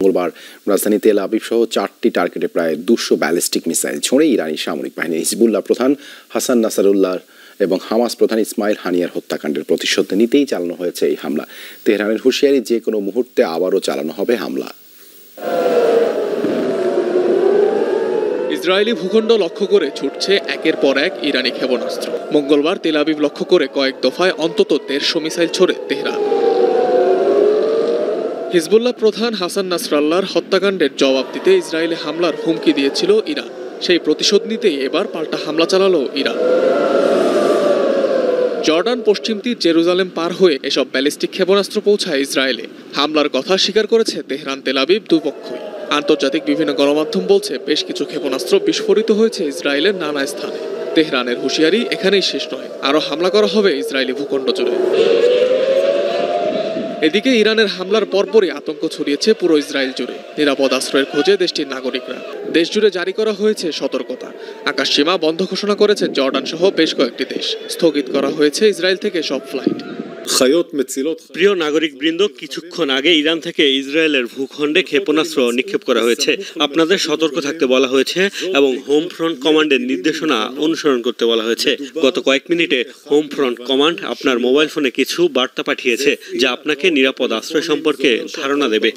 মঙ্গলবার রাজধানী Tel Aviv সহ 4টি টার্গেটে প্রায় 200 ব্যালিস্টিক মিসাইল ছুঁড়ে ইরানি সামরিক বাহিনী হিজবুল্লাহ প্রধান হাসান নাসারুল্লাহ এবং হামাস প্রধান ইসমাইল হানিয়ার হত্যাকাণ্ডের প্রতিশোধ নিতেই চালানো হয়েছে এই হামলা। তেহরানের হুঁশিয়ারি, যে কোনো মুহূর্তে আবারও চালানো হবে হামলা। ইসরায়েলি ভূখণ্ড লক্ষ্য করে ছুটছে একের পর এক ইরানি ক্ষেপণাস্ত্র। মঙ্গলবার তেল আবিব লক্ষ্য করে কয়েক দফায় অন্তত 150 মিসাইল ছোড়ে তেহরান। হিজবুল্লাহ প্রধান হাসান নাসরাল্লাহর হত্যাকাণ্ডের জবাব দিতে ইসরায়েলে হামলার হুমকি দিয়েছিল ইরান। সেই প্রতিশোধ নিতেই এবার পাল্টা হামলা চালালো ইরান। জর্ডান পশ্চিম তীর জেরুজালেম পার হয়ে এসব ব্যালিস্টিক ক্ষেপণাস্ত্র পৌঁছায় ইসরায়েলে। হামলার কথা স্বীকার করেছে তেহরান তেল আবিব দুপক্ষই। আন্তর্জাতিক বিভিন্ন গণমাধ্যম বলছে বেশ কিছু ক্ষেপণাস্ত্র বিস্ফোরিত হয়েছে ইসরায়েলের নানা স্থানে। তেহরানের হুঁশিয়ারি, এখানেই শেষ নয়, আরও হামলা করা হবে ইসরায়েলি ভূখণ্ড জুড়ে। এদিকে ইরানের হামলার পরপরই আতঙ্ক ছড়িয়েছে পুরো ইসরায়েল জুড়ে। নিরাপদ আশ্রয়ের খোঁজে দেশটির নাগরিকরা। দেশ জুড়ে জারি করা হয়েছে সতর্কতা। আকাশসীমা বন্ধ ঘোষণা করেছে জর্ডান সহ বেশ কয়েকটি দেশ। স্থগিত করা হয়েছে ইসরায়েল থেকে সব ফ্লাইট। প্রিয় নাগরিকবৃন্দ, কিছুক্ষণ আগে ইরান থেকে ইসরায়েলের ভূখণ্ডে ক্ষেপণাস্ত্র নিক্ষেপ করা হয়েছে। আপনাদের সতর্ক থাকতে বলা হয়েছে এবং হোম ফ্রন্ট কমান্ডের নির্দেশনা অনুসরণ করতে বলা হয়েছে। গত কয়েক মিনিটে হোম ফ্রন্ট কমান্ড আপনার মোবাইল ফোনে কিছু বার্তা পাঠিয়েছে যা আপনাকে নিরাপদ আশ্রয় সম্পর্কে ধারণা দেবে।